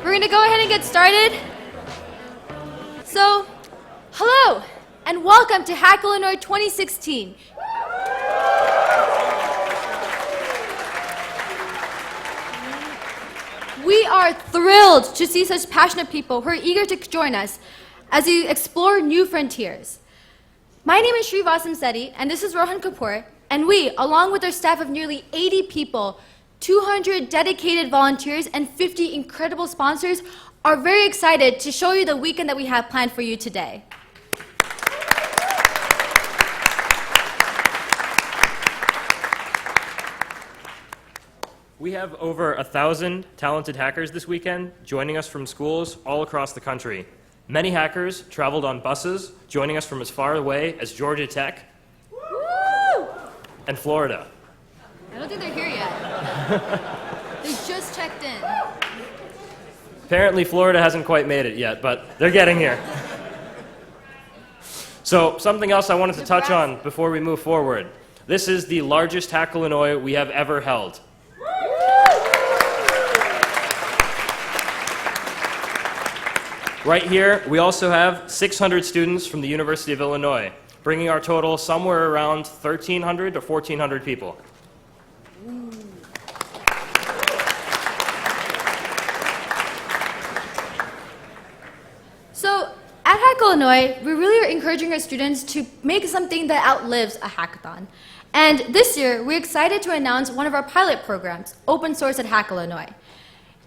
we're going to go ahead and get started. So, hello, and welcome to HackIllinois 2016. We are thrilled to see such passionate people who are eager to join us as we explore new frontiers. My name is Shri Vasim Sethi, and this is Rohan Kapoor, and we, along with our staff of nearly 80 people, 200 dedicated volunteers, and 50 incredible sponsors, are very excited to show you the weekend that we have planned for you today. We have over 1,000 talented hackers this weekend joining us from schools all across the country. Many hackers traveled on buses, joining us from as far away as Georgia Tech and Florida. I don't think they're here yet. They just checked in. Apparently Florida hasn't quite made it yet, but they're getting here. So something else I wanted to touch on before we move forward. This is the largest HackIllinois we have ever held. Right here, we also have 600 students from the University of Illinois, bringing our total somewhere around 1,300 to 1,400 people. So, at HackIllinois, we really are encouraging our students to make something that outlives a hackathon. And this year, we're excited to announce one of our pilot programs, Open Source at HackIllinois.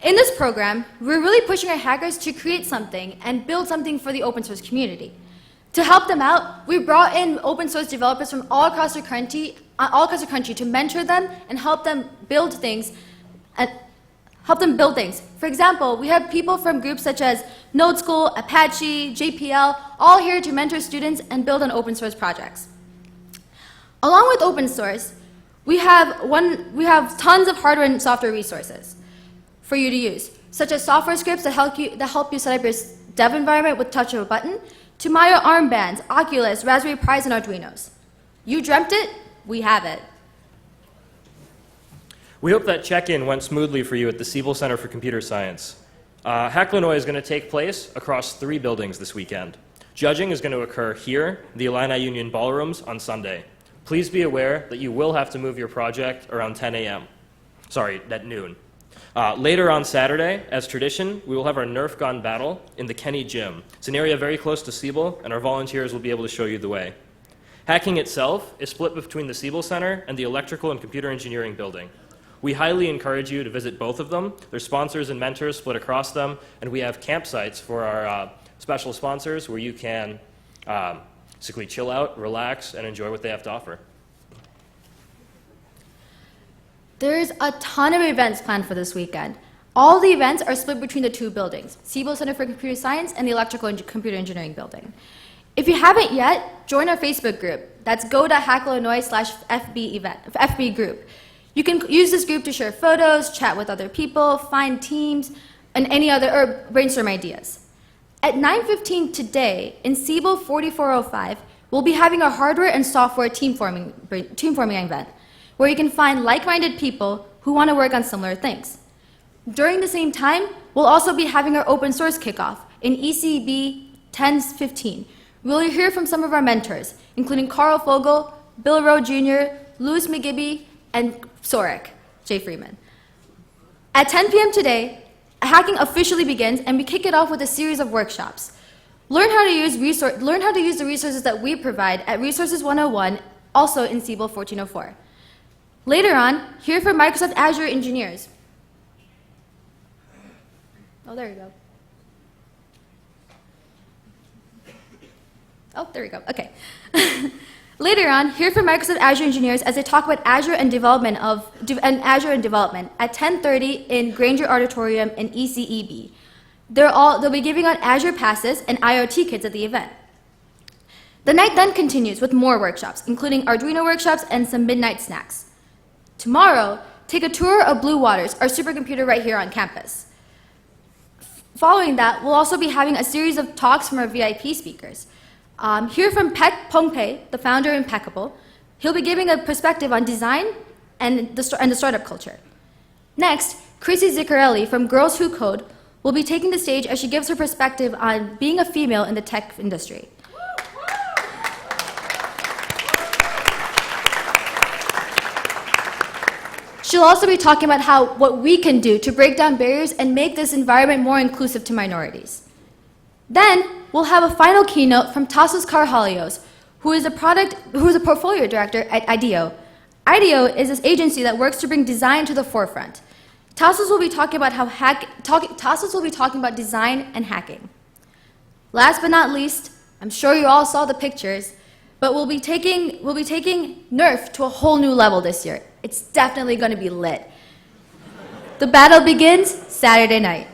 In this program, we're really pushing our hackers to create something and build something for the open source community. To help them out, we brought in open source developers from all across the country to mentor them and help them build things. For example, we have people from groups such as Node School, Apache, JPL, all here to mentor students and build on open source projects. Along with open source, we have tons of hardware and software resources for you to use, such as software scripts that help you set up your dev environment with touch of a button, to Maya armbands, Oculus, Raspberry Pis, and Arduinos. You dreamt it, we have it. We hope that check-in went smoothly for you at the Siebel Center for Computer Science. HackIllinois is going to take place across 3 buildings this weekend. Judging is going to occur here, the Illini Union Ballrooms, on Sunday. Please be aware that you will have to move your project around 10 a.m. Sorry, at noon. Later on Saturday, as tradition, we will have our Nerf gun battle in the Kenny Gym. It's an area very close to Siebel, and our volunteers will be able to show you the way. Hacking itself is split between the Siebel Center and the Electrical and Computer Engineering building. We highly encourage you to visit both of them. There's sponsors and mentors split across them, and we have campsites for our special sponsors where you can basically chill out, relax, and enjoy what they have to offer. There's a ton of events planned for this weekend. All the events are split between the 2 buildings, Siebel Center for Computer Science and the Electrical and Computer Engineering building. If you haven't yet, join our Facebook group. That's go.hackillinois/FB group. You can use this group to share photos, chat with other people, find teams, and or brainstorm ideas. At 9:15 today, in Siebel 4405, we'll be having a hardware and software team forming event, where you can find like-minded people who want to work on similar things. During the same time, we'll also be having our open source kickoff in ECB 1015. We'll hear from some of our mentors, including Carl Fogel, Bill Rowe Jr., Louis McGibby, and Sorek J. Freeman. At 10 p.m. today, hacking officially begins, and we kick it off with a series of workshops. Learn how to use the resources that we provide at Resources 101, also in Siebel 1404. Later on, hear from Microsoft Azure engineers. Oh, there you go. Oh, there we go. Okay. Later on, hear from Microsoft Azure engineers as they talk about Azure and development at 10:30 in Granger Auditorium in ECEB. They'll be giving out Azure passes and IoT kits at the event. The night then continues with more workshops, including Arduino workshops and some midnight snacks. Tomorrow, take a tour of Blue Waters, our supercomputer right here on campus. Following that, we'll also be having a series of talks from our VIP speakers. Hear from Pek Pongpei, the founder of Impeccable. He'll be giving a perspective on design and the startup culture. Next, Chrissy Ziccarelli from Girls Who Code will be taking the stage as she gives her perspective on being a female in the tech industry. She'll also be talking about what we can do to break down barriers and make this environment more inclusive to minorities. Then, we'll have a final keynote from Tassos Karhalios, who is a portfolio director at IDEO. IDEO is this agency that works to bring design to the forefront. Tassos will be talking about design and hacking. Last but not least, I'm sure you all saw the pictures, but we'll be taking Nerf to a whole new level this year. It's definitely going to be lit. The battle begins Saturday night.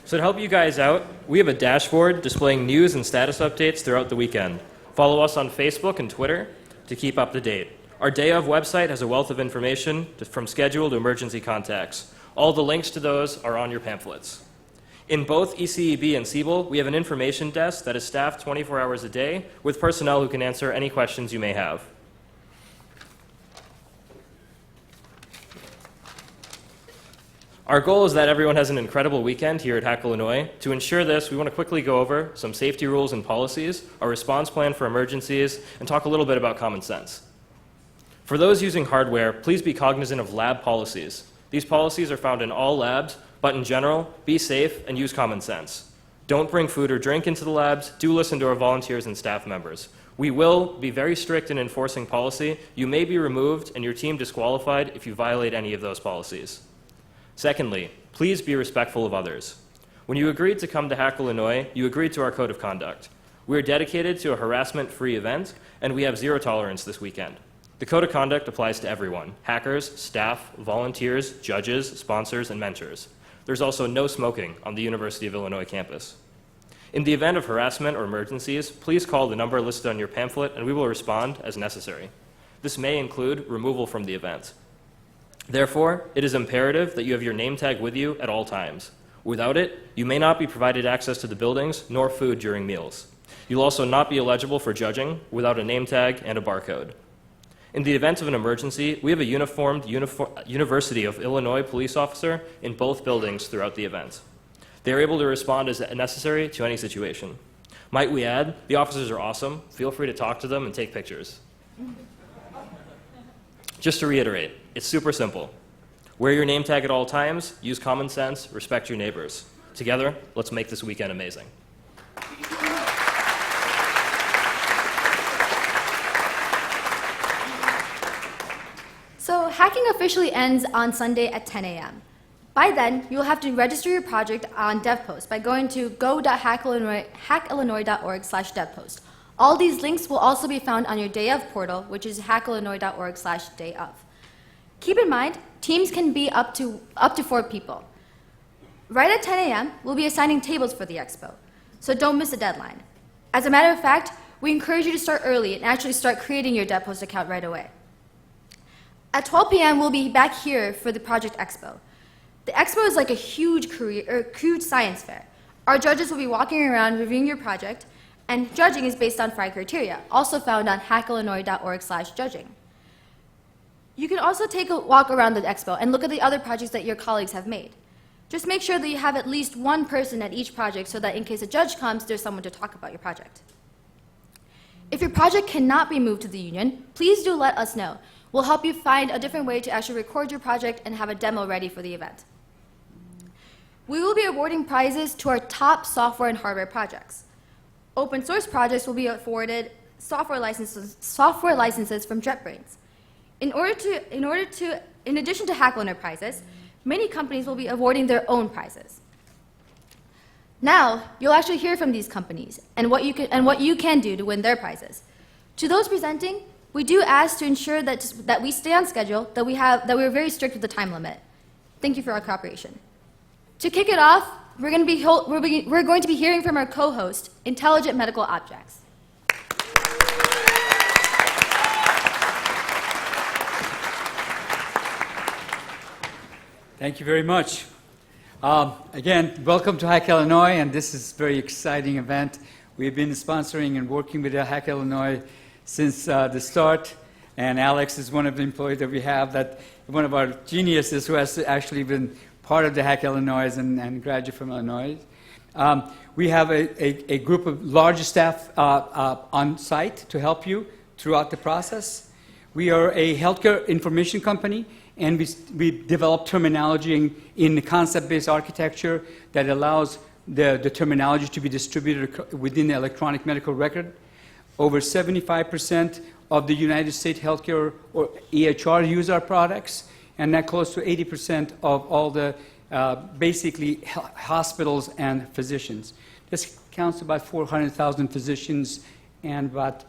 So to help you guys out, we have a dashboard displaying news and status updates throughout the weekend. Follow us on Facebook and Twitter to keep up to date. Our Day Of website has a wealth of information from schedule to emergency contacts. All the links to those are on your pamphlets. In both ECEB and Siebel, we have an information desk that is staffed 24 hours a day with personnel who can answer any questions you may have. Our goal is that everyone has an incredible weekend here at HackIllinois. To ensure this, we want to quickly go over some safety rules and policies, our response plan for emergencies, and talk a little bit about common sense. For those using hardware, please be cognizant of lab policies. These policies are found in all labs, but in general, be safe and use common sense. Don't bring food or drink into the labs. Do listen to our volunteers and staff members. We will be very strict in enforcing policy. You may be removed and your team disqualified if you violate any of those policies. Secondly, please be respectful of others. When you agreed to come to HackIllinois, you agreed to our code of conduct. We are dedicated to a harassment-free event, and we have zero tolerance this weekend. The code of conduct applies to everyone: hackers, staff, volunteers, judges, sponsors, and mentors. There's also no smoking on the University of Illinois campus. In the event of harassment or emergencies, please call the number listed on your pamphlet and we will respond as necessary. This may include removal from the event. Therefore, it is imperative that you have your name tag with you at all times. Without it, you may not be provided access to the buildings nor food during meals. You'll also not be eligible for judging without a name tag and a barcode. In the event of an emergency, we have a uniformed University of Illinois police officer in both buildings throughout the event. They are able to respond as necessary to any situation. Might we add, the officers are awesome. Feel free to talk to them and take pictures. Just to reiterate, it's super simple. Wear your name tag at all times, use common sense, respect your neighbors. Together, let's make this weekend amazing. So hacking officially ends on Sunday at 10 a.m. By then, you'll have to register your project on DevPost by going to go.hackillinois.org/devpost. All these links will also be found on your Day Of portal, which is hackillinois.org/dayof. Keep in mind, teams can be up to 4 people. Right at 10 a.m., we'll be assigning tables for the expo, so don't miss the deadline. As a matter of fact, we encourage you to start early and actually start creating your DevPost account right away. At 12 p.m., we'll be back here for the Project Expo. The expo is like a huge science fair. Our judges will be walking around reviewing your project, and judging is based on 5 criteria, also found on hackillinois.org/judging. You can also take a walk around the expo and look at the other projects that your colleagues have made. Just make sure that you have at least one person at each project so that in case a judge comes, there's someone to talk about your project. If your project cannot be moved to the union, please do let us know. We'll help you find a different way to actually record your project and have a demo ready for the event. We will be awarding prizes to our top software and hardware projects. Open source projects will be afforded software licenses from JetBrains. In addition to HackIllinois prizes, many companies will be awarding their own prizes. Now, you'll actually hear from these companies and what you can do to win their prizes. To those presenting, we do ask to ensure that we stay on schedule, that we're very strict with the time limit. Thank you for our cooperation. To kick it off, we're going to be hearing from our co-host, Intelligent Medical Objects. Thank you very much. Again, welcome to HackIllinois, and this is a very exciting event. We've been sponsoring and working with HackIllinois since the start. And Alex is one of the employees that we have, that one of our geniuses who has actually been part of the HackIllinois and graduate from Illinois. We have a group of large staff on site to help you throughout the process. We are a healthcare information company, and we develop terminology in the concept-based architecture that allows the terminology to be distributed within the electronic medical record. Over 75% of the United States healthcare or EHR use our products, and that close to 80% of all the basically hospitals and physicians. This counts about 400,000 physicians and about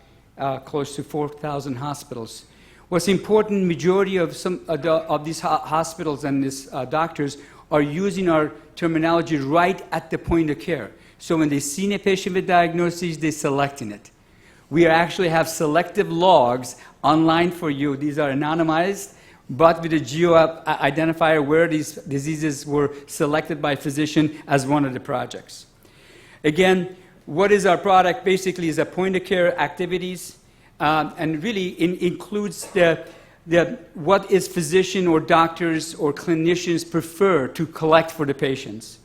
close to 4,000 hospitals. What's important, majority of some of these hospitals and these doctors are using our terminology right at the point of care. So when they see a patient with diagnoses, they're selecting it. We actually have selective logs online for you. These are anonymized, but with a geo-identifier where these diseases were selected by physician as one of the projects. Again, what is our product? Basically is a point-of-care activities, and really includes what is physician or doctors or clinicians prefer to collect for the patients.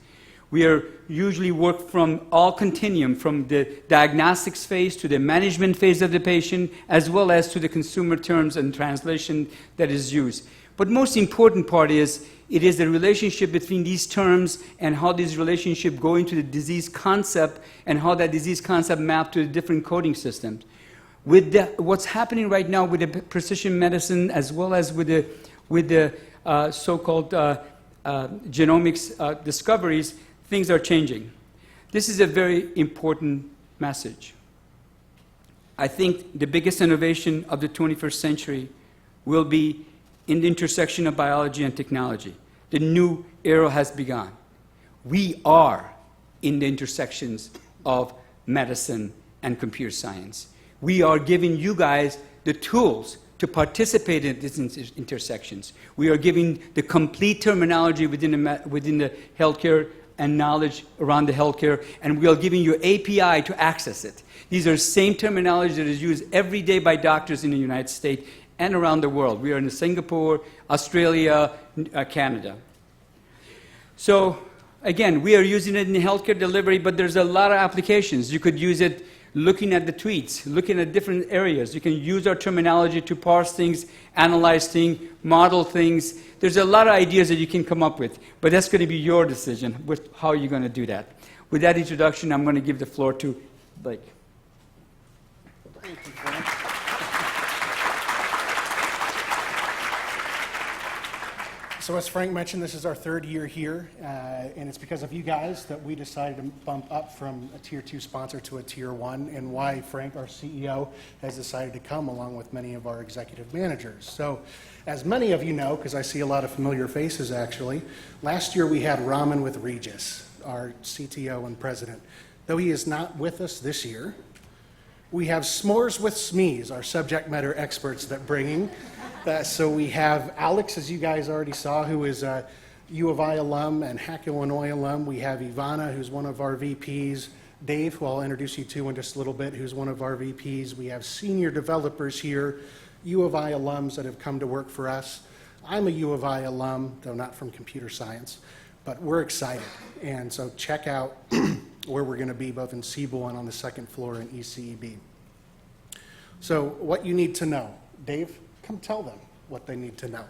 We are usually work from all continuum, from the diagnostics phase to the management phase of the patient, as well as to the consumer terms and translation that is used. But most important part is, it is the relationship between these terms and how these relationships go into the disease concept and how that disease concept map to the different coding systems. With what's happening right now with the precision medicine, as well as with the so-called genomics discoveries, things are changing. This is a very important message. I think the biggest innovation of the 21st century will be in the intersection of biology and technology. The new era has begun. We are in the intersections of medicine and computer science. We are giving you guys the tools to participate in these intersections. We are giving the complete terminology within the healthcare and knowledge around the healthcare, and we are giving you API to access it. These are same terminology that is used every day by doctors in the United States and around the world. We are in Singapore, Australia, Canada. So again, we are using it in healthcare delivery, but there's a lot of applications. You could use it looking at the tweets, looking at different areas. You can use our terminology to parse things, analyze things, model things. There's a lot of ideas that you can come up with, but that's going to be your decision with how you're going to do that. With that introduction, I'm going to give the floor to Blake. Thank you, Frank. So as Frank mentioned, this is our third year here, and it's because of you guys that we decided to bump up from a Tier 2 sponsor to a Tier 1, and why Frank, our CEO, has decided to come along with many of our executive managers. So as many of you know, because I see a lot of familiar faces actually, last year we had Raman with Regis, our CTO and president. Though he is not with us this year, we have S'mores with Smees, our subject matter experts that bringing. So we have Alex, as you guys already saw, who is a U of I alum and HackIllinois alum. We have Ivana, who's one of our VPs. Dave, who I'll introduce you to in just a little bit, who's one of our VPs. We have senior developers here, U of I alums that have come to work for us. I'm a U of I alum, though not from computer science, but we're excited. And so check out where we're going to be, both in Siebel and on the second floor in ECEB. So what you need to know. Dave, come tell them what they need to know.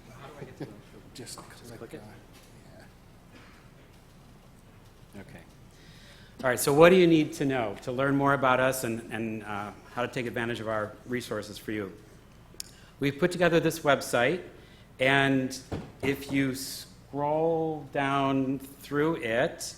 How do I get to them? Just click it. Okay. All right, so what do you need to know to learn more about us and how to take advantage of our resources for you? We've put together this website, and if you scroll down through it,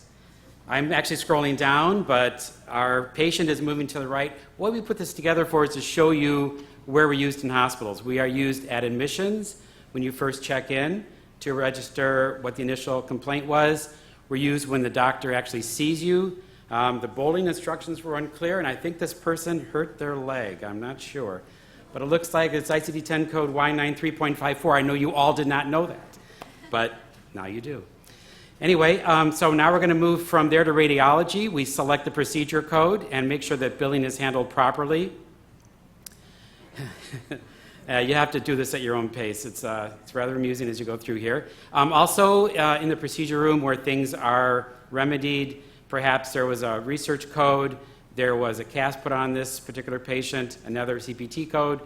I'm actually scrolling down, but our patient is moving to the right. What we put this together for is to show you where we're used in hospitals. We are used at admissions when you first check in to register what the initial complaint was. We're used when the doctor actually sees you. The bowling instructions were unclear, and I think this person hurt their leg. I'm not sure. But it looks like it's ICD-10 code Y93.54. I know you all did not know that, but now you do. Anyway, so now we're going to move from there to radiology. We select the procedure code and make sure that billing is handled properly. You have to do this at your own pace. It's rather amusing as you go through here. Also, in the procedure room where things are remedied, perhaps there was a research code, there was a cast put on this particular patient, another CPT code,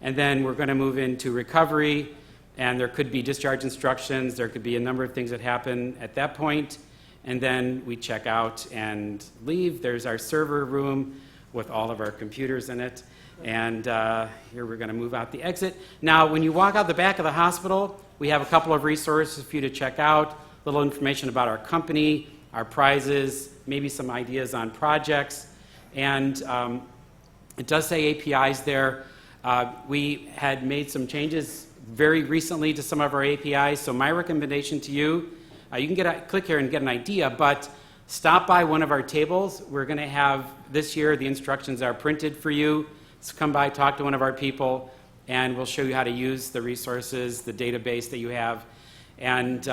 and then we're going to move into recovery, and there could be discharge instructions, there could be a number of things that happen at that point, and then we check out and leave. There's our server room with all of our computers in it. And here we're going to move out the exit. Now, when you walk out the back of the hospital, we have a couple of resources for you to check out, a little information about our company, our prizes, maybe some ideas on projects. And it does say APIs there. We had made some changes very recently to some of our APIs, so my recommendation to you, you can click here and get an idea, but stop by one of our tables. We're going to have, this year, the instructions are printed for you. So come by, talk to one of our people, and we'll show you how to use the resources, the database that you have. And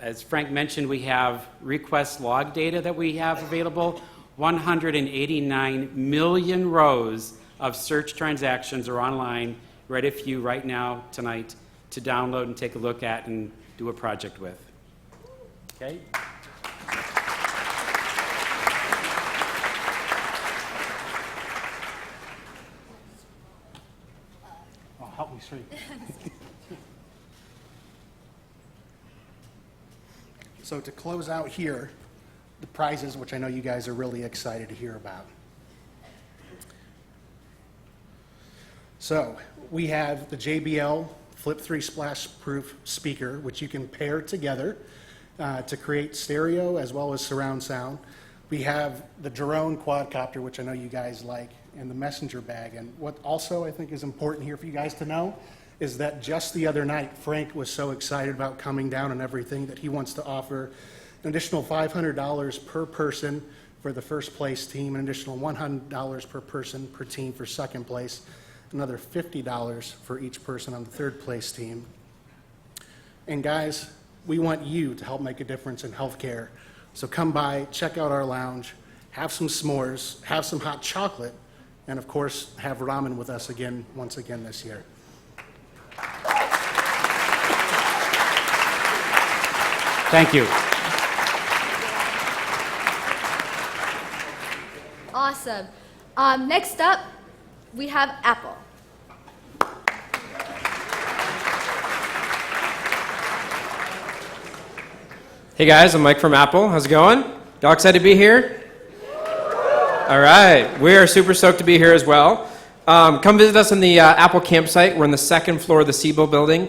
as Frank mentioned, we have request log data that we have available. 189 million rows of search transactions are online, ready for you right now, tonight, to download and take a look at and do a project with. Okay? Help me see. So to close out here, the prizes, which I know you guys are really excited to hear about. So we have the JBL Flip 3 Splash Proof speaker, which you can pair together to create stereo as well as surround sound. We have the drone quadcopter, which I know you guys like, and the messenger bag. And what also I think is important here for you guys to know is that just the other night, Frank was so excited about coming down and everything that he wants to offer an additional $500 per person for the first place team, an additional $100 per person per team for second place, another $50 for each person on the third place team. And guys, we want you to help make a difference in healthcare. So come by, check out our lounge, have some s'mores, have some hot chocolate, and of course, have ramen with us again, once again this year. Thank you. Awesome. Next up, we have Apple. Hey guys, I'm Mike from Apple. How's it going? Y'all excited to be here? All right, we are super stoked to be here as well. Come visit us on the Apple campsite. We're on the second floor of the Siebel building.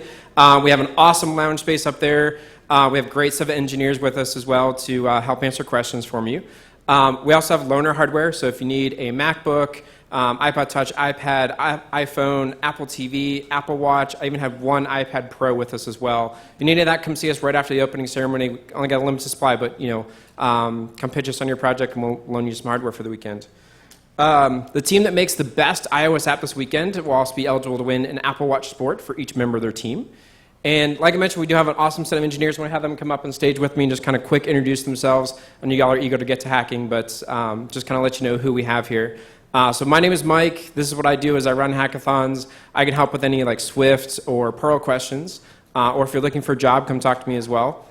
We have an awesome lounge space up there. We have a great set of engineers with us as well to help answer questions from you. We also have loaner hardware, so if you need a MacBook, iPod Touch, iPad, iPhone, Apple TV, Apple Watch. I even have one iPad Pro with us as well. If you need any of that, come see us right after the opening ceremony. We only got a limited supply, but come pitch us on your project and we'll loan you some hardware for the weekend. The team that makes the best iOS app this weekend will also be eligible to win an Apple Watch Sport for each member of their team. And like I mentioned, we do have an awesome set of engineers. I want to have them come up on stage with me and just kind of quick introduce themselves. I know y'all are eager to get to hacking, but just kind of let you know who we have here. So my name is Mike. This is what I do is I run hackathons. I can help with any like Swift or Perl questions. Or if you're looking for a job, come talk to me as well.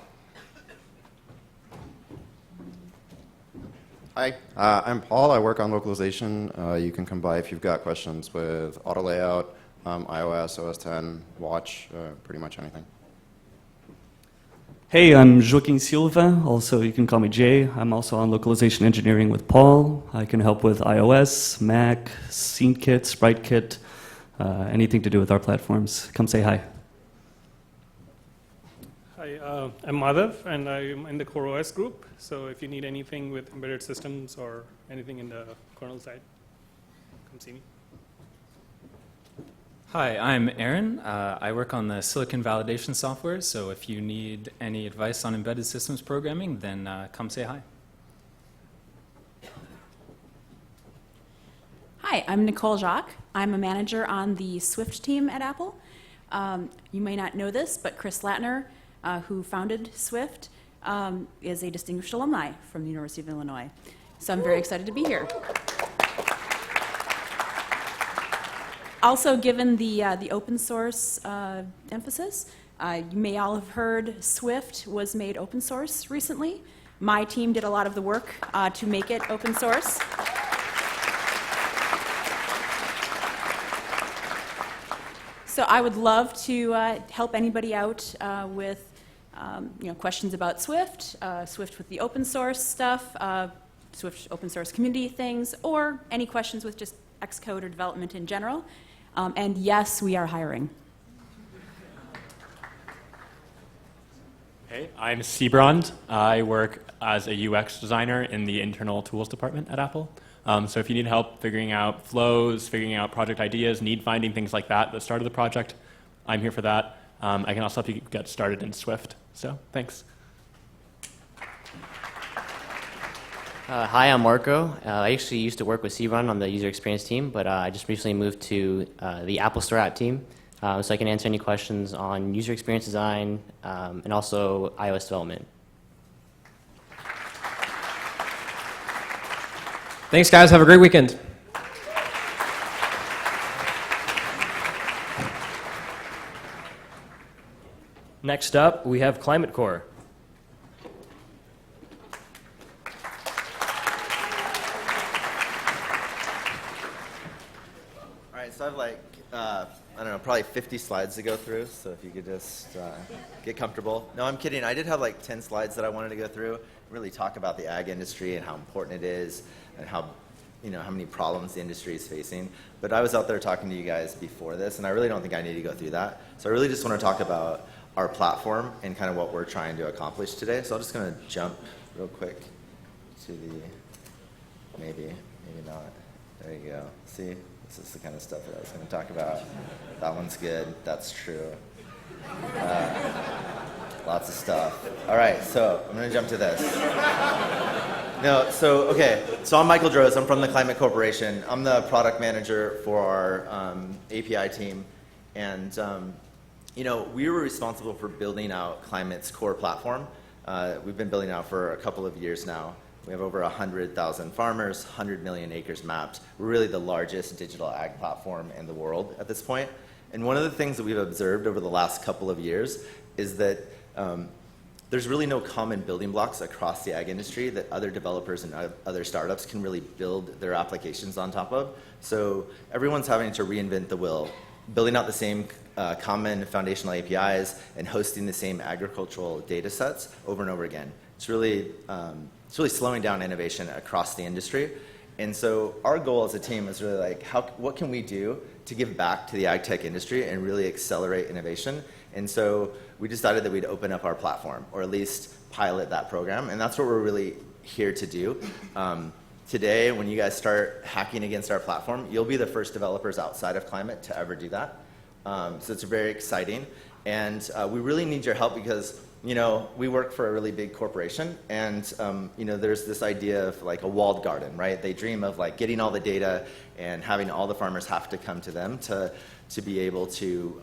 Hi, I'm Paul. I work on localization. You can come by if you've got questions with auto layout, iOS, OS X, Watch, pretty much anything. Hey, I'm Joaquin Silva. Also, you can call me Jay. I'm also on localization engineering with Paul. I can help with iOS, Mac, SceneKit, SpriteKit, anything to do with our platforms. Come say hi. Hi, I'm Madhav, and I'm in the Core OS group. So if you need anything with embedded systems or anything in the kernel side, come see me. Hi, I'm Aaron. I work on the silicon validation software, so if you need any advice on embedded systems programming, then come say hi. Hi, I'm Nicole Jacques. I'm a manager on the Swift team at Apple. You may not know this, but Chris Latner, who founded Swift, is a distinguished alumni from the University of Illinois. So I'm very excited to be here. Also, given the open source emphasis, you may all have heard Swift was made open source recently. My team did a lot of the work to make it open source. So I would love to help anybody out with questions about Swift, Swift with the open source stuff, Swift open source community things, or any questions with just Xcode or development in general. And yes, we are hiring. Hey, I'm Seabrand. I work as a UX designer in the internal tools department at Apple. So if you need help figuring out flows, figuring out project ideas, need finding things like that at the start of the project, I'm here for that. I can also help you get started in Swift. So thanks. Hi, I'm Marco. I actually used to work with Seabrand on the user experience team, but I just recently moved to the Apple Store app team. So I can answer any questions on user experience design and also iOS development. Thanks, guys. Have a great weekend. Next up, we have Climate Core. All right, so I have I don't know, probably 50 slides to go through, so if you could just get comfortable. No, I'm kidding. I did have 10 slides that I wanted to go through, really talk about the ag industry and how important it is and how many problems the industry is facing. But I was out there talking to you guys before this, and I really don't think I need to go through that. So I really just want to talk about our platform and kind of what we're trying to accomplish today. So I'm just going to jump real quick to the, maybe not. There you go. See? This is the kind of stuff that I was going to talk about. That one's good. That's true. Lots of stuff. All right, so I'm going to jump to this. So I'm Michael Droz. I'm from the Climate Corporation. I'm the product manager for our API team. And, we were responsible for building out Climate's core platform. We've been building out for a couple of years now. We have over 100,000 farmers, 100 million acres mapped. We're really the largest digital ag platform in the world at this point. And one of the things that we've observed over the last couple of years is that there's really no common building blocks across the ag industry that other developers and other startups can really build their applications on top of. So everyone's having to reinvent the wheel, building out the same common foundational APIs and hosting the same agricultural data sets over and over again. It's really slowing down innovation across the industry. And so our goal as a team is really what can we do to give back to the ag tech industry and really accelerate innovation? And so we decided that we'd open up our platform, or at least pilot that program. And that's what we're really here to do. Today, when you guys start hacking against our platform, you'll be the first developers outside of Climate to ever do that. So it's very exciting. And we really need your help because we work for a really big corporation, and there's this idea of a walled garden, right? They dream of getting all the data and having all the farmers have to come to them to be able to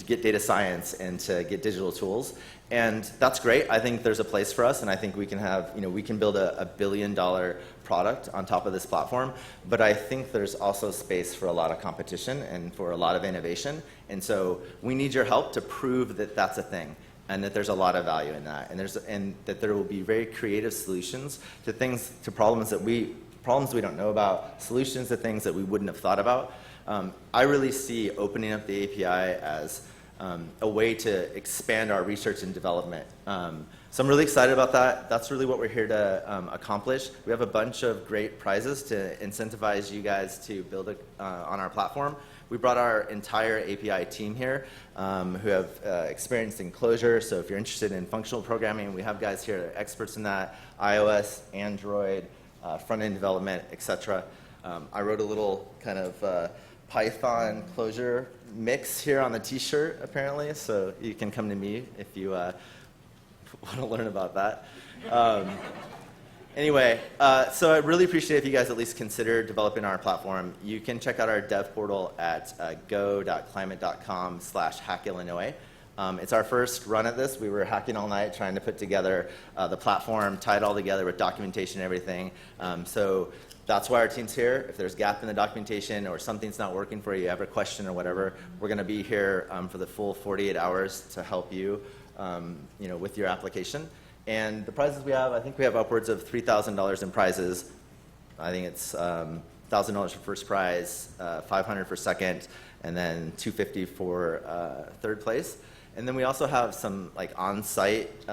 get data science and to get digital tools. And that's great. I think there's a place for us, and I think we can have, we can build a $1 billion product on top of this platform. But I think there's also space for a lot of competition and for a lot of innovation. And so we need your help to prove that that's a thing, and that there's a lot of value in that, and that there will be very creative solutions to problems that we don't know about, solutions to things that we wouldn't have thought about. I really see opening up the API as a way to expand our research and development. So I'm really excited about that. That's really what we're here to accomplish. We have a bunch of great prizes to incentivize you guys to build on our platform. We brought our entire API team here who have experience in Clojure. So if you're interested in functional programming, we have guys here that are experts in that, iOS, Android, front-end development, etc. I wrote a little kind of Python Clojure mix here on the t-shirt, apparently, so you can come to me if you want to learn about that. Anyway, so I really appreciate if you guys at least consider developing our platform. You can check out our dev portal at go.climate.com/HackIllinois. It's our first run at this. We were hacking all night trying to put together the platform, tie it all together with documentation and everything. So that's why our team's here. If there's a gap in the documentation or something's not working for you, you have a question or whatever, we're going to be here for the full 48 hours to help you, with your application. And the prizes we have, I think we have upwards of $3,000 in prizes. I think it's $1,000 for first prize, $500 for second, and then $250 for third place. And then we also have some like on-site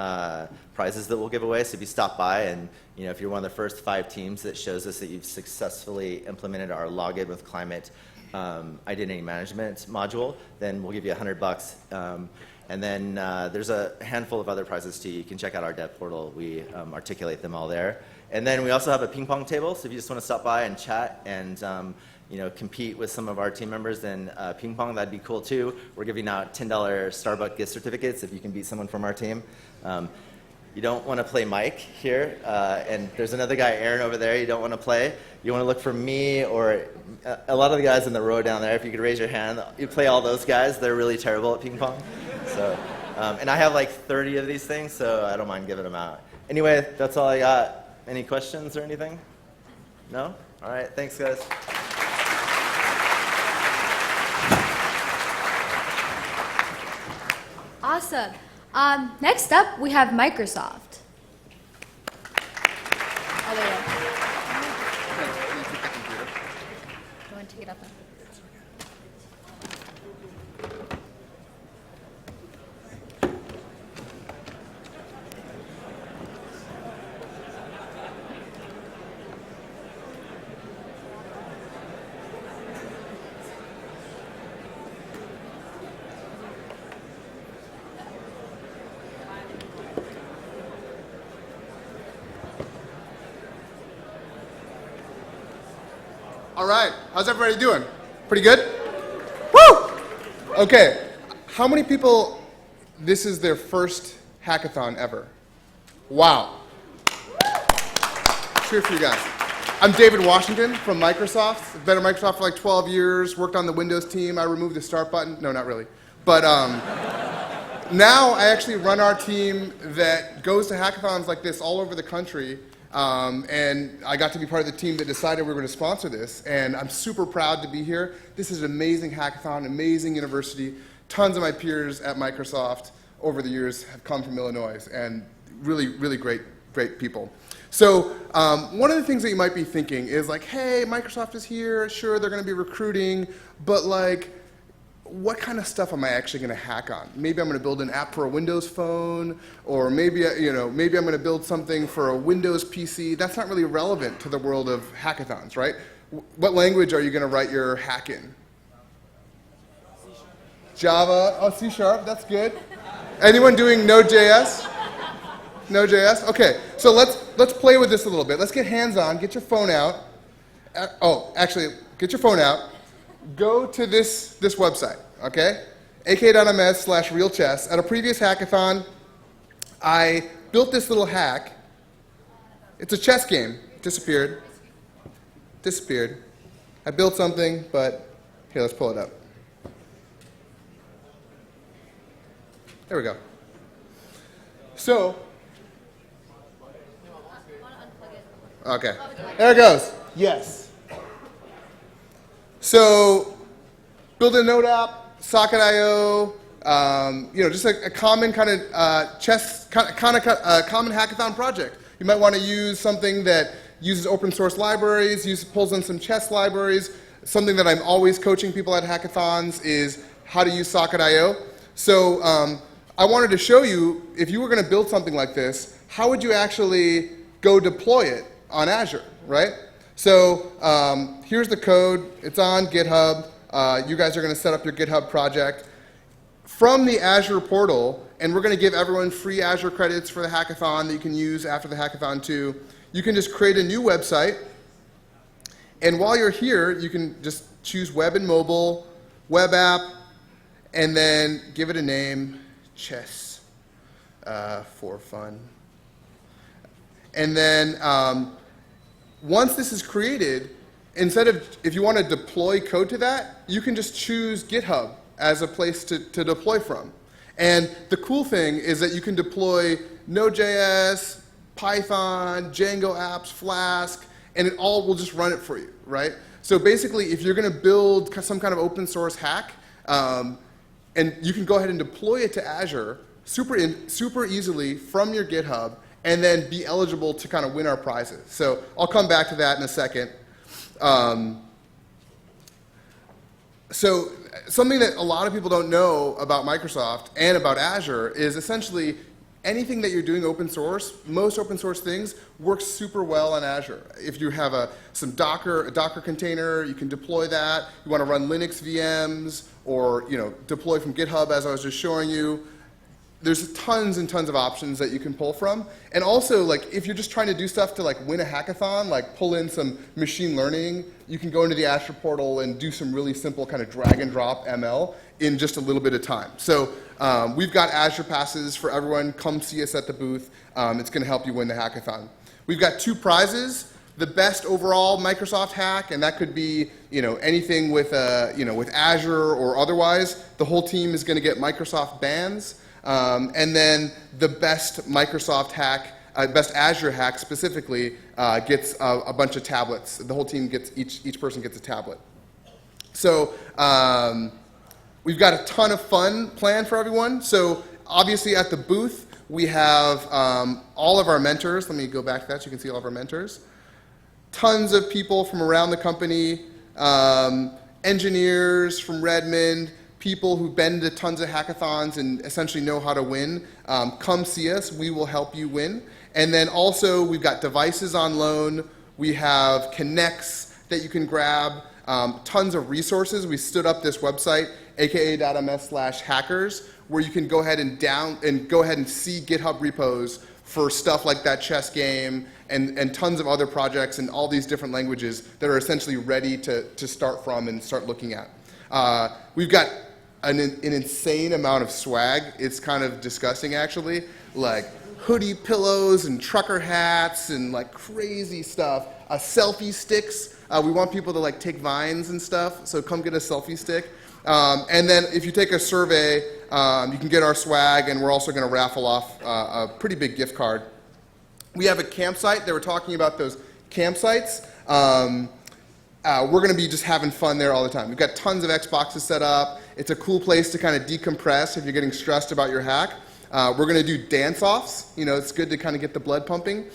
prizes that we'll give away. So if you stop by and if you're one of the first 5 teams that shows us that you've successfully implemented our Login with Climate identity management module, then we'll give you $100. And then there's a handful of other prizes too. You can check out our dev portal. We articulate them all there. And then we also have a ping pong table. So if you just want to stop by and chat and compete with some of our team members, then ping pong, that'd be cool too. We're giving out $10 Starbucks gift certificates if you can beat someone from our team. You don't want to play Mike here, and there's another guy, Aaron, over there. You don't want to play. You want to look for me or a lot of the guys in the row down there. If you could raise your hand, you play all those guys. They're really terrible at ping pong. So, and I have like 30 of these things, so I don't mind giving them out. Anyway, that's all I got. Any questions or anything? No? All right. Thanks, guys. Awesome. Next up, we have Microsoft. Oh, there you go. Do you want to take it up? All right, how's everybody doing? Pretty good? Woo! Okay, how many people, this is their first hackathon ever? Wow. Cheers for you guys. I'm David Washington from Microsoft. I've been at Microsoft for like 12 years, worked on the Windows team. I removed the start button. No, not really. But now I actually run our team that goes to hackathons like this all over the country. And I got to be part of the team that decided we were going to sponsor this, and I'm super proud to be here. This is an amazing hackathon, amazing university. Tons of my peers at Microsoft over the years have come from Illinois, and really, really great people. So one of the things that you might be thinking is like, hey, Microsoft is here, sure, they're going to be recruiting, but like, what kind of stuff am I actually going to hack on? Maybe I'm going to build an app for a Windows phone, or maybe maybe I'm going to build something for a Windows PC. That's not really relevant to the world of hackathons, right? What language are you going to write your hack in? Java. Oh, C#. That's good. Anyone doing Node.js? Node.js. Okay. So let's play with this a little bit. Let's get hands-on. Get your phone out. Actually, get your phone out. Go to this website, okay? ak.ms/realchess. At a previous hackathon, I built this little hack. It's a chess game. Disappeared. I built something, but here, let's pull it up. There we go. So, okay, there it goes. Yes. So, build a Node app, Socket.io, just a common kind of common hackathon project. You might want to use something that uses open source libraries, pulls in some chess libraries. Something that I'm always coaching people at hackathons is how to use Socket.io. So I wanted to show you, if you were going to build something like this, how would you actually go deploy it on Azure, right? So here's the code. It's on GitHub. You guys are going to set up your GitHub project. From the Azure portal, and we're going to give everyone free Azure credits for the hackathon that you can use after the hackathon too, you can just create a new website. And while you're here, you can just choose web and mobile, web app, and then give it a name, chess, for fun. And then once this is created, if you want to deploy code to that, you can just choose GitHub as a place to deploy from. And the cool thing is that you can deploy Node.js, Python, Django apps, Flask, and it all will just run it for you, right? So basically, if you're going to build some kind of open source hack, and you can go ahead and deploy it to Azure super easily from your GitHub, and then be eligible to kind of win our prizes. So I'll come back to that in a second. So something that a lot of people don't know about Microsoft and about Azure is essentially anything that you're doing open source, most open source things work super well on Azure. If you have a Docker container, you can deploy that. You want to run Linux VMs or deploy from GitHub, as I was just showing you. There's tons and tons of options that you can pull from. And also, like, if you're just trying to do stuff to win a hackathon, like pull in some machine learning, you can go into the Azure portal and do some really simple kind of drag and drop ML in just a little bit of time. So we've got Azure passes for everyone. Come see us at the booth. It's going to help you win the hackathon. We've got 2 prizes. The best overall Microsoft hack, and that could be anything with with Azure or otherwise. The whole team is going to get Microsoft bands. And then the best Microsoft hack, best Azure hack specifically, gets a bunch of tablets. The whole team gets, each person gets a tablet. So we've got a ton of fun planned for everyone. So obviously at the booth, we have all of our mentors. Let me go back to that so you can see all of our mentors. Tons of people from around the company, engineers from Redmond, people who've been to tons of hackathons and essentially know how to win. Come see us. We will help you win. And then also, we've got devices on loan. We have connects that you can grab. Tons of resources. We stood up this website, aka.ms/hackers, where you can go ahead and see GitHub repos for stuff like that chess game and tons of other projects in all these different languages that are essentially ready to start from and start looking at. We've got an insane amount of swag. It's kind of disgusting, actually. Like hoodie pillows and trucker hats and like crazy stuff. Selfie sticks. We want people to take vines and stuff, so come get a selfie stick. And then if you take a survey, you can get our swag, and we're also going to raffle off a pretty big gift card. We have a campsite. They were talking about those campsites. We're going to be just having fun there all the time. We've got tons of Xboxes set up. It's a cool place to kind of decompress if you're getting stressed about your hack. We're going to do dance-offs. It's good to kind of get the blood pumping.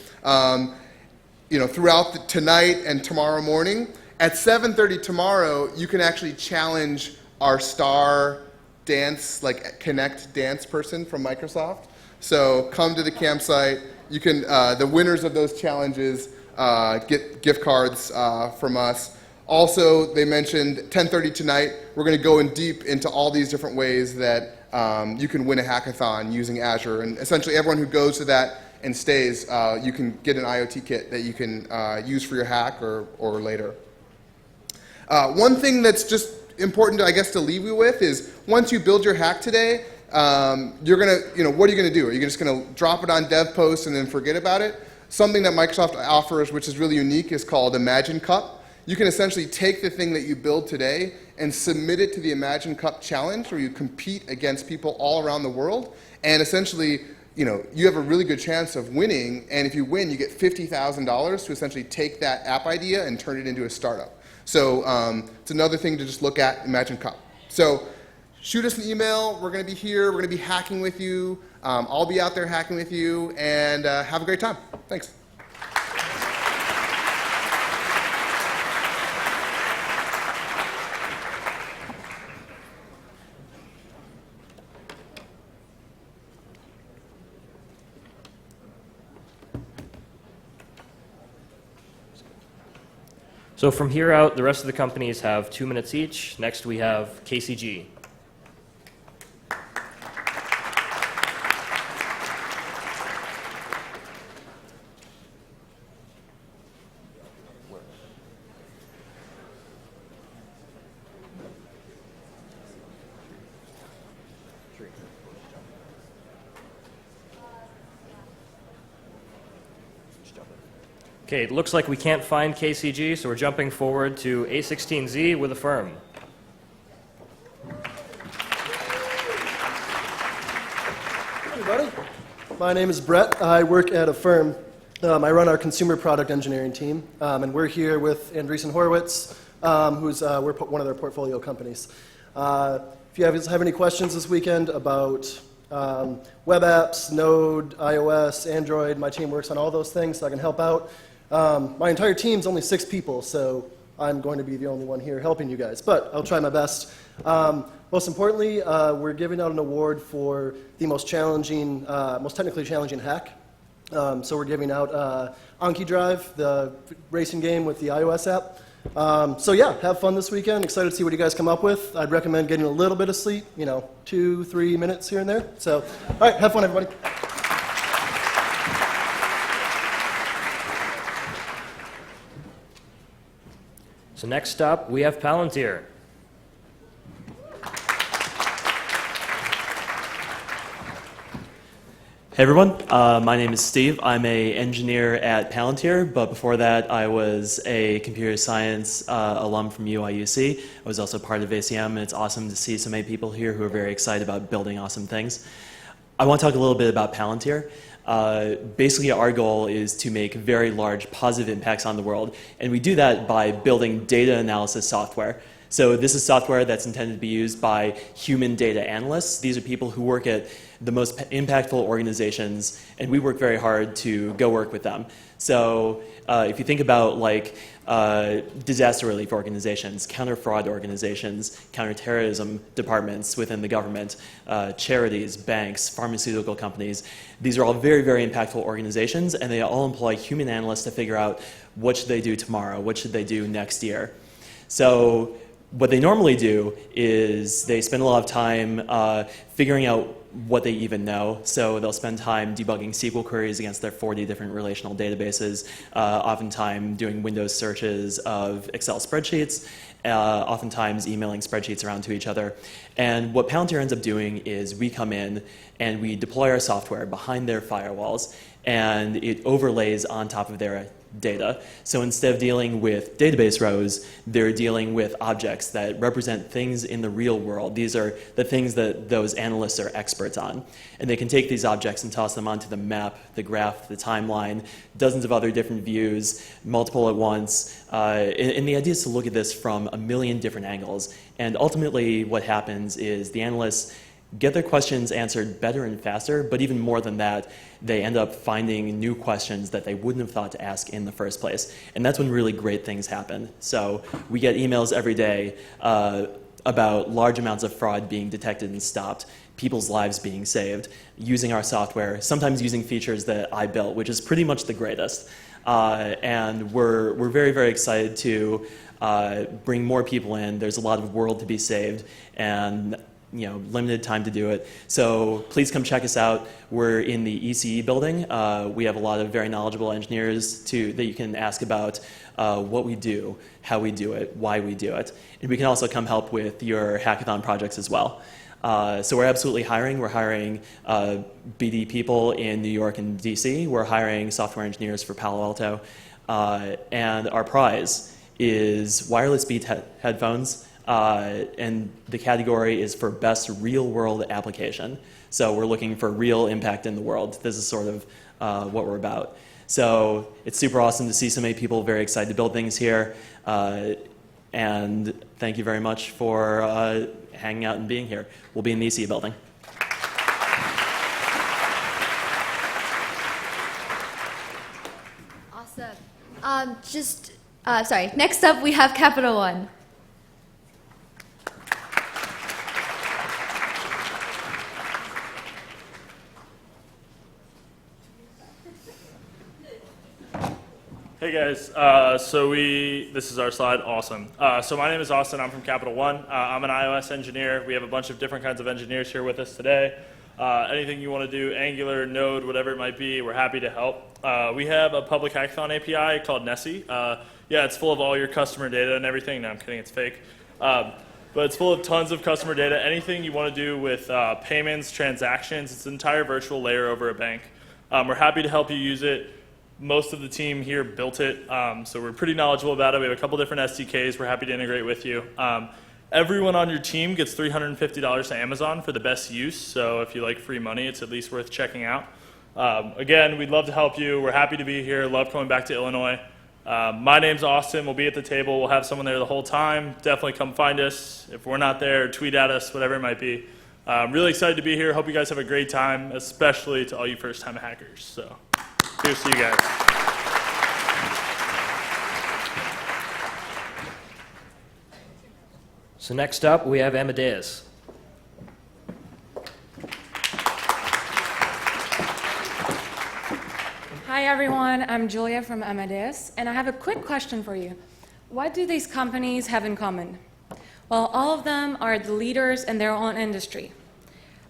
Throughout tonight and tomorrow morning. At 7:30 tomorrow, you can actually challenge our star dance, Connect dance person from Microsoft. So come to the campsite. You can, the winners of those challenges get gift cards from us. Also, they mentioned 10:30 tonight, we're going to go in deep into all these different ways that you can win a hackathon using Azure. And essentially everyone who goes to that and stays, you can get an IoT kit that you can use for your hack or later. One thing that's just important, I guess, to leave you with is once you build your hack today, you're going to, what are you going to do? Are you just going to drop it on dev post and then forget about it? Something that Microsoft offers, which is really unique, is called Imagine Cup. You can essentially take the thing that you build today and submit it to the Imagine Cup challenge, where you compete against people all around the world. And essentially, you have a really good chance of winning. And if you win, you get $50,000 to essentially take that app idea and turn it into a startup. So it's another thing to just look at, Imagine Cup. So shoot us an email. We're going to be here. We're going to be hacking with you. I'll be out there hacking with you. And have a great time. Thanks. So from here out, the rest of the companies have 2 minutes each. Next, we have KCG. Okay, it looks like we can't find KCG, so we're jumping forward to A16Z with Affirm. everybody. My name is Brett. I work at Affirm. I run our consumer product engineering team, and we're here with Andreessen Horowitz, we're one of their portfolio companies. If you have any questions this weekend about web apps, Node, iOS, Android, my team works on all those things, so I can help out. My entire team's only 6 people, so I'm going to be the only one here helping you guys, but I'll try my best. Most importantly, we're giving out an award for the most technically challenging hack. So we're giving out Anki Drive, the racing game with the iOS app. So yeah, have fun this weekend. Excited to see what you guys come up with. I'd recommend getting a little bit of sleep, 2-3 minutes here and there. So, all right, have fun, everybody. So next up, we have Palantir. Hey everyone, my name is Steve. I'm an engineer at Palantir, but before that I was a computer science alum from UIUC. I was also part of ACM, and it's awesome to see so many people here who are very excited about building awesome things. I want to talk a little bit about Palantir. Basically our goal is to make very large positive impacts on the world, and we do that by building data analysis software. So this is software that's intended to be used by human data analysts. These are people who work at the most impactful organizations, and we work very hard to go work with them. So if you think about disaster relief organizations, counter-fraud organizations, counterterrorism departments within the government, charities, banks, pharmaceutical companies, these are all very, very impactful organizations, and they all employ human analysts to figure out what should they do tomorrow, what should they do next year. So what they normally do is they spend a lot of time figuring out what they even know. So they'll spend time debugging SQL queries against their 40 different relational databases, oftentimes doing Windows searches of Excel spreadsheets, oftentimes emailing spreadsheets around to each other. And what Palantir ends up doing is we come in and we deploy our software behind their firewalls, and it overlays on top of their data. So instead of dealing with database rows, they're dealing with objects that represent things in the real world. These are the things that those analysts are experts on. And they can take these objects and toss them onto the map, the graph, the timeline, dozens of other different views, multiple at once. And the idea is to look at this from a million different angles. And ultimately what happens is the analysts get their questions answered better and faster, but even more than that, they end up finding new questions that they wouldn't have thought to ask in the first place. And that's when really great things happen. So we get emails every day about large amounts of fraud being detected and stopped, people's lives being saved, using our software, sometimes using features that I built, which is pretty much the greatest. And we're very, very excited to bring more people in. There's a lot of world to be saved, and limited time to do it. So please come check us out. We're in the ECE building. We have a lot of very knowledgeable engineers that you can ask about what we do, how we do it, why we do it. And we can also come help with your hackathon projects as well. So we're absolutely hiring. We're hiring BD people in New York and DC. We're hiring software engineers for Palo Alto. And our prize is wireless Beats headphones. And the category is for best real-world application. So we're looking for real impact in the world. This is sort of what we're about. So it's super awesome to see so many people very excited to build things here. And thank you very much for hanging out and being here. We'll be in the EC building. Awesome. Next up we have Capital One. Hey guys, this is our slide, awesome. So my name is Austin, I'm from Capital One. I'm an iOS engineer. We have a bunch of different kinds of engineers here with us today. Anything you want to do, Angular, Node, whatever it might be, we're happy to help. We have a public hackathon API called Nessie. Yeah, it's full of all your customer data and everything. No, I'm kidding, it's fake. But it's full of tons of customer data. Anything you want to do with payments, transactions, it's an entire virtual layer over a bank. We're happy to help you use it. Most of the team here built it, so we're pretty knowledgeable about it. We have a couple different SDKs we're happy to integrate with you. Everyone on your team gets $350 to Amazon for the best use, so if you like free money, it's at least worth checking out. Again, we'd love to help you. We're happy to be here. Love coming back to Illinois. My name's Austin. We'll be at the table. We'll have someone there the whole time. Definitely come find us. If we're not there, tweet at us, whatever it might be. I'm really excited to be here. Hope you guys have a great time, especially to all you first-time hackers. So, cheers to you guys. So next up, we have Amadeus. Hi everyone, I'm Julia from Amadeus, and I have a quick question for you. What do these companies have in common? Well, all of them are the leaders in their own industry.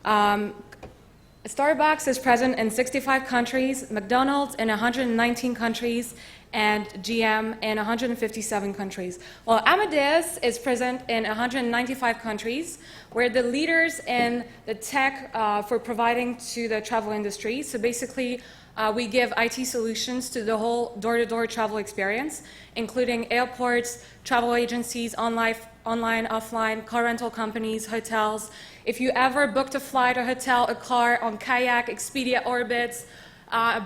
Starbucks is present in 65 countries, McDonald's in 119 countries, and GM in 157 countries. Well, Amadeus is present in 195 countries. We're the leaders in the tech for providing to the travel industry. So basically, we give IT solutions to the whole door-to-door travel experience, including airports, travel agencies, online, offline, car rental companies, hotels. If you ever booked a flight, a hotel, a car on Kayak, Expedia, Orbitz,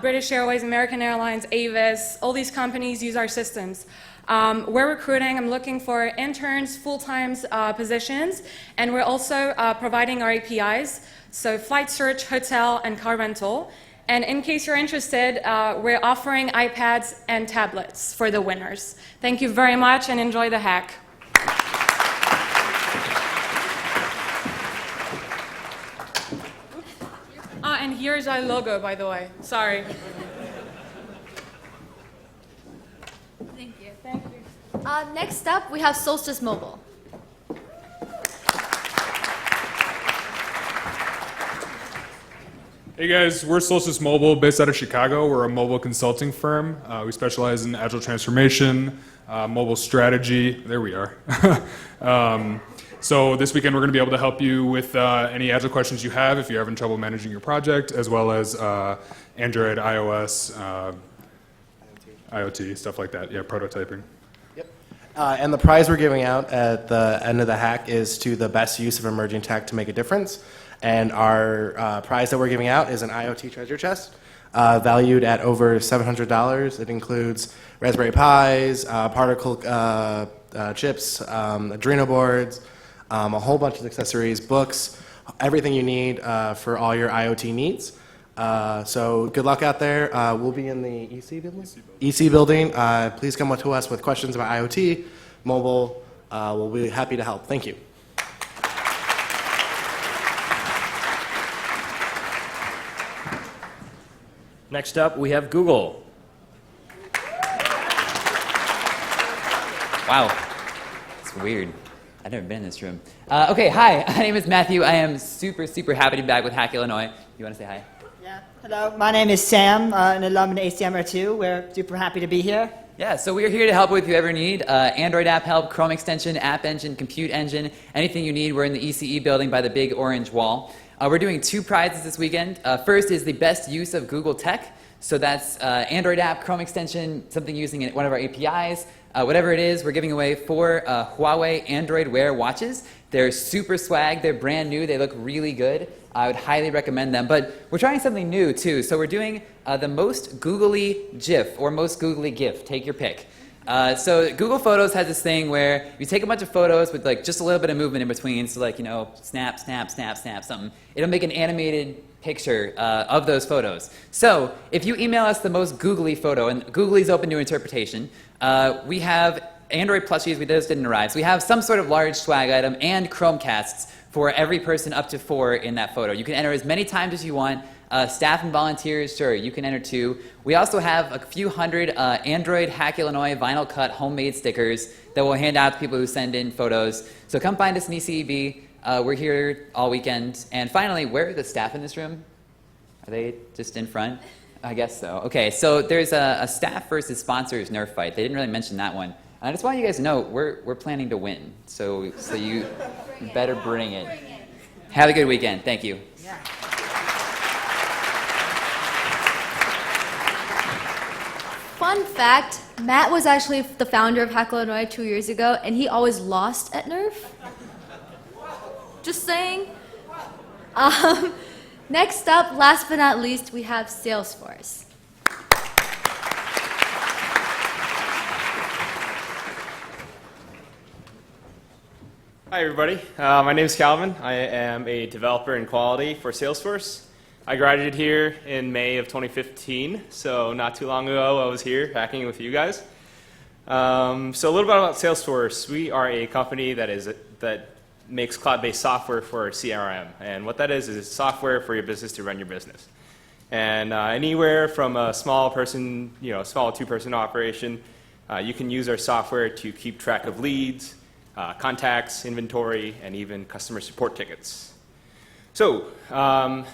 British Airways, American Airlines, Avis, all these companies use our systems. We're recruiting. I'm looking for interns, full-time positions, and we're also providing our APIs, so flight search, hotel, and car rental. And in case you're interested, we're offering iPads and tablets for the winners. Thank you very much, and enjoy the hack. And here's our logo, by the way. Sorry. Thank you. Thank you. Next up, we have Solstice Mobile. Hey guys, we're Solstice Mobile, based out of Chicago. We're a mobile consulting firm. We specialize in agile transformation, mobile strategy. There we are. So this weekend we're going to be able to help you with any agile questions you have if you're having trouble managing your project, as well as Android, iOS, IoT, stuff like that. Yeah, prototyping. And the prize we're giving out at the end of the hack is to the best use of emerging tech to make a difference. And our prize that we're giving out is an IoT treasure chest valued at over $700. It includes Raspberry Pis, particle chips, Adreno boards, a whole bunch of accessories, books, everything you need for all your IoT needs. So good luck out there. We'll be in the EC building? EC building. Please come up to us with questions about IoT, mobile. We'll be happy to help. Thank you. Next up, we have Google. Wow, it's weird. I've never been in this room. Okay, hi, my name is Matthew. I am super happy to be back with HackIllinois. You want to say hi? Yeah, hello. My name is Sam, an alum in ACMR2. We're super happy to be here. Yeah, so we're here to help with whoever you need. Android app help, Chrome extension, app engine, compute engine, anything you need. We're in the ECE building by the big orange wall. We're doing 2 prizes this weekend. First is the best use of Google tech. So that's Android app, Chrome extension, something using one of our APIs. Whatever it is, we're giving away 4 Huawei Android Wear watches. They're super swag. They're brand new. They look really good. I would highly recommend them. But we're trying something new, too. So we're doing the most googly GIF or most googly GIF. Take your pick. So Google Photos has this thing where you take a bunch of photos with like just a little bit of movement in between. So like, you know, snap, snap, snap, snap, something. It'll make an animated picture of those photos. So if you email us the most googly photo, and googly is open to interpretation, we have Android plushies. Those didn't arrive. So we have some sort of large swag item and Chromecasts for every person up to 4 in that photo. You can enter as many times as you want. Staff and volunteers, sure, you can enter too. We also have a few hundred Android HackIllinois vinyl cut homemade stickers that we'll hand out to people who send in photos. So come find us in ECEB. We're here all weekend. And finally, where are the staff in this room? Are they just in front? I guess so. Okay, so there's a staff versus sponsors Nerf fight. They didn't really mention that one. And I just want you guys to know we're planning to win. So you better bring it. Have a good weekend. Thank you. Fun fact, Matt was actually the founder of HackIllinois 2 years ago, and he always lost at Nerf. Just saying. Next up, last but not least, we have Salesforce. Hi, everybody. My name is Calvin. I am a developer in quality for Salesforce. I graduated here in May of 2015, so not too long ago I was here hacking with you guys. So a little bit about Salesforce. We are a company that makes cloud-based software for CRM, and what that is software for your business to run your business. And anywhere from a small person, small two-person operation, you can use our software to keep track of leads, contacts, inventory, and even customer support tickets. So for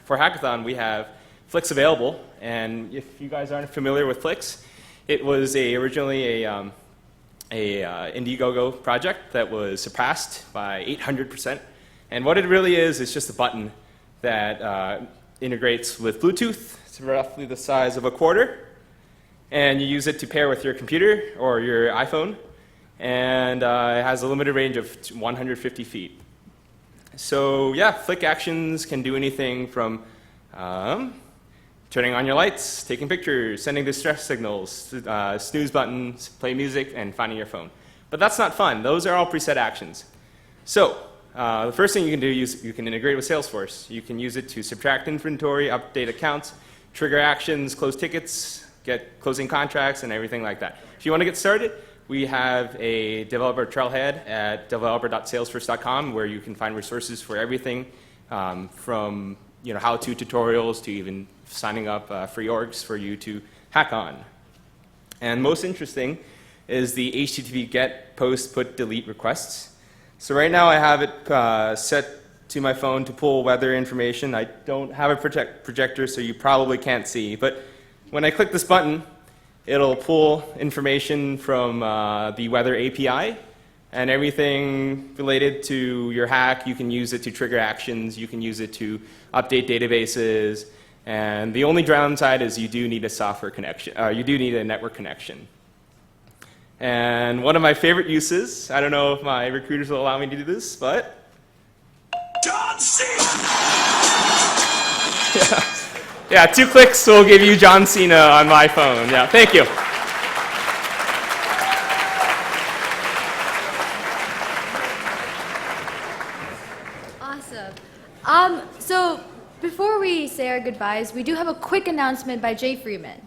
Hackathon, we have Flix available, and if you guys aren't familiar with Flix, it was originally a Indiegogo project that was surpassed by 800%. And what it really is just a button that integrates with Bluetooth. It's roughly the size of a quarter, and you use it to pair with your computer or your iPhone. And it has a limited range of 150 feet. So yeah, Flick actions can do anything from turning on your lights, taking pictures, sending distress signals, snooze buttons, play music, and finding your phone. But that's not fun. Those are all preset actions. So the first thing you can do is you can integrate with Salesforce. You can use it to subtract inventory, update accounts, trigger actions, close tickets, get closing contracts, and everything like that. If you want to get started, we have a developer trailhead at developer.salesforce.com where you can find resources for everything from how-to tutorials to even signing up free orgs for you to hack on. And most interesting is the HTTP GET, POST, PUT, DELETE requests. So right now I have it set to my phone to pull weather information. I don't have a projector, so you probably can't see. But when I click this button, it'll pull information from the weather API, and everything related to your hack, you can use it to trigger actions, you can use it to update databases, and the only downside is you do need a software connection, you do need a network connection. And one of my favorite uses, I don't know if my recruiters will allow me to do this, but John Cena! Yeah, 2 clicks will give you John Cena on my phone. Yeah, thank you. Awesome. So before we say our goodbyes, we do have a quick announcement by Jay Freeman.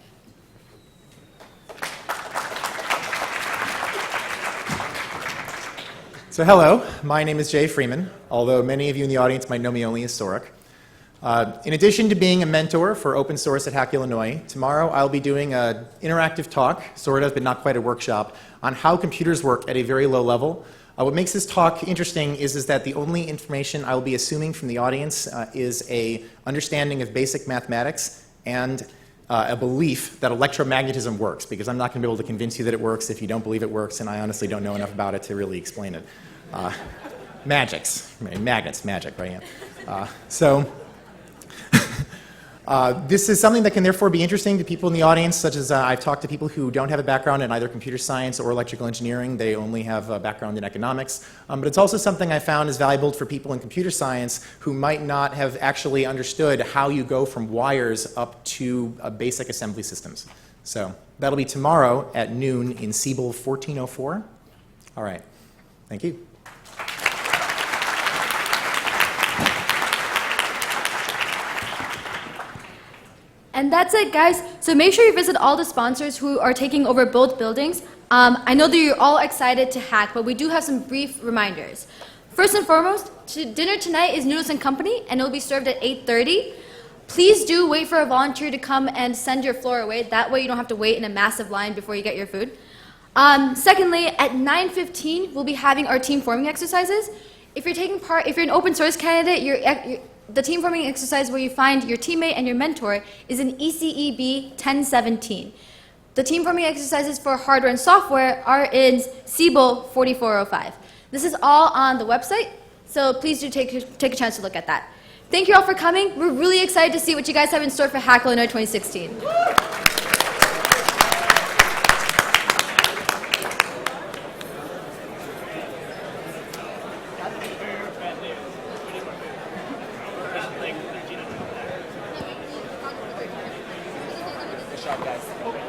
So hello, my name is Jay Freeman, although many of you in the audience might know me only as Sorek. In addition to being a mentor for open source at HackIllinois, tomorrow I'll be doing an interactive talk, sort of, but not quite a workshop, on how computers work at a very low level. What makes this talk interesting is that the only information I will be assuming from the audience is an understanding of basic mathematics and a belief that electromagnetism works, because I'm not going to be able to convince you that it works if you don't believe it works, and I honestly don't know enough about it to really explain it. Magnets, right? Yeah. This is something that can therefore be interesting to people in the audience, such as I've talked to people who don't have a background in either computer science or electrical engineering. They only have a background in economics. But it's also something I found is valuable for people in computer science who might not have actually understood how you go from wires up to basic assembly systems. So that'll be tomorrow at noon in Siebel 1404. All right. Thank you. And that's it, guys. So make sure you visit all the sponsors who are taking over both buildings. I know that you're all excited to hack, but we do have some brief reminders. First and foremost, dinner tonight is Noodles & Company, and it will be served at 8:30. Please do wait for a volunteer to come and send your floor away. That way you don't have to wait in a massive line before you get your food. Secondly, at 9:15, we'll be having our team forming exercises. If you're taking part, if you're an open source candidate, the team forming exercise where you find your teammate and your mentor is in ECEB 1017. The team forming exercises for hardware and software are in Siebel 4405. This is all on the website, so please do take a chance to look at that. Thank you all for coming. We're really excited to see what you guys have in store for HackIllinois 2016. job, guys.